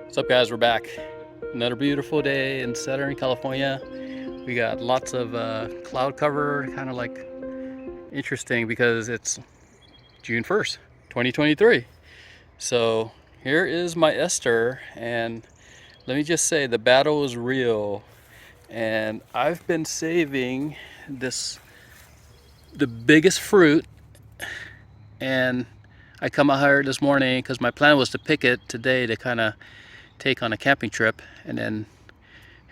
What's up, guys? We're back. Another beautiful day in Southern California. We got lots of cloud cover, kind of like interesting because it's June 1st, 2023. So here is my Esther, and let me just say the battle is real. And I've been saving the biggest fruit, and I come out here this morning because my plan was to pick it today to kind of take on a camping trip, and then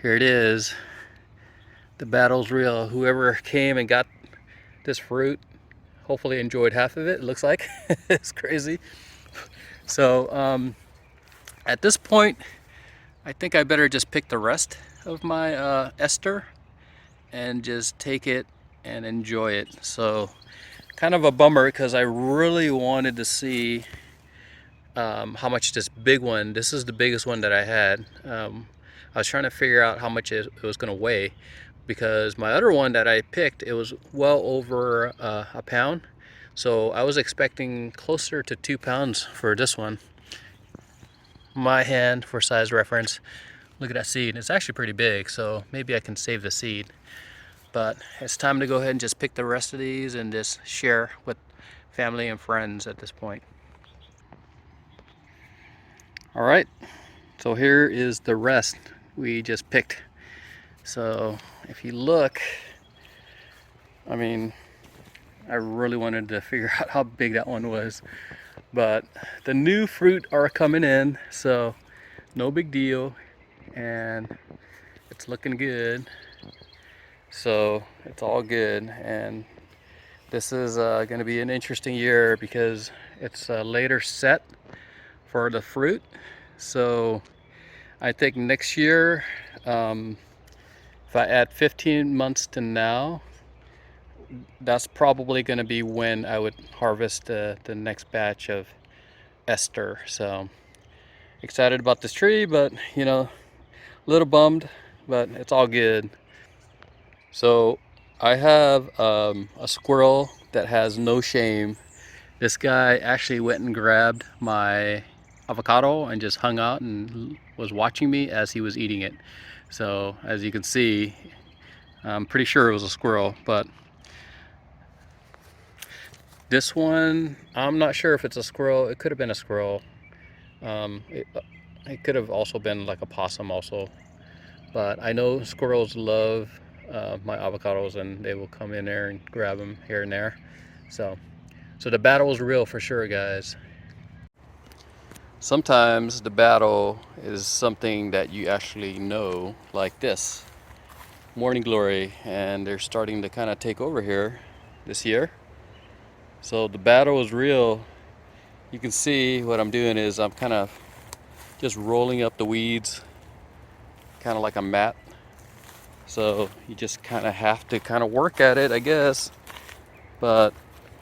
here it is. The battle's real. Whoever came and got this fruit hopefully enjoyed half of it. It looks like it's crazy. So at this point, I think I better just pick the rest of my Esther and just take it and enjoy it. So kind of a bummer because I really wanted to see how much this big one, this is the biggest one that I had. I was trying to figure out how much it was going to weigh, because my other one that I picked, it was well over a pound. So I was expecting closer to 2 pounds for this one. My hand for size reference. Look at that seed. It's actually pretty big, so maybe I can save the seed. But it's time to go ahead and just pick the rest of these and just share with family and friends at this point. All right, so here is the rest we just picked. So if you look, I mean, I really wanted to figure out how big that one was, but the new fruit are coming in, so no big deal, and it's looking good. So it's all good, and this is going to be an interesting year because it's a later set for the fruit. So I think next year, if I add 15 months to now, that's probably going to be when I would harvest the next batch of Esther. So excited about this tree, but you know, a little bummed, but it's all good. So I have a squirrel that has no shame. This guy actually went and grabbed my avocado and just hung out and was watching me as he was eating it. So as you can see, I'm pretty sure it was a squirrel, but this one, I'm not sure if it's a squirrel. It could have been a squirrel. It could have also been like a possum also, but I know squirrels love my avocados, and they will come in there and grab them here and there. So the battle is real for sure, guys. Sometimes the battle is something that you actually know, like this morning glory, and they're starting to kind of take over here this year. So the battle is real. You can see what I'm doing is I'm kind of just rolling up the weeds, kind of like a mat. So you just kind of have to kind of work at it, I guess. But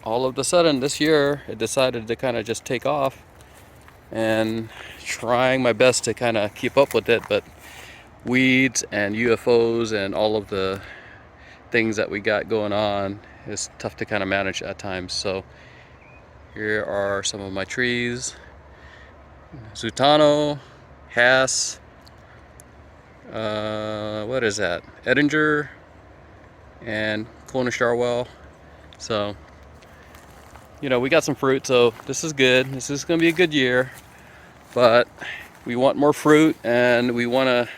all of a sudden this year, it decided to kind of just take off, and trying my best to kind of keep up with it, but weeds and UFOs and all of the things that we got going on is tough to kind of manage at times. So here are some of my trees: Zutano, Hass, what is that? Edinger, and Cornish Darwell. So, you know, we got some fruit, so this is good. This is going to be a good year, but we want more fruit, and we want to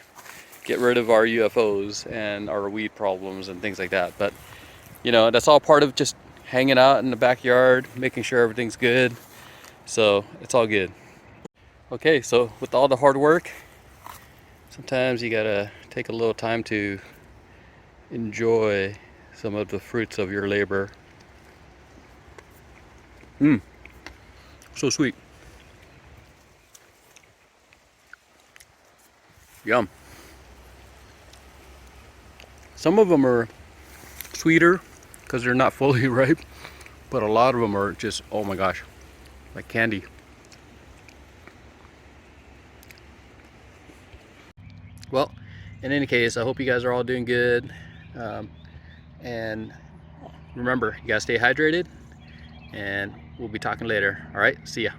get rid of our UFOs and our weed problems and things like that. But, you know, that's all part of just hanging out in the backyard, making sure everything's good. So it's all good. Okay, so with all the hard work, sometimes you gotta take a little time to enjoy some of the fruits of your labor. So sweet. Yum. Some of them are sweeter because they're not fully ripe, but a lot of them are just, oh my gosh, like candy. Well, in any case, I hope you guys are all doing good. And remember, you gotta stay hydrated, and we'll be talking later. All right, see ya.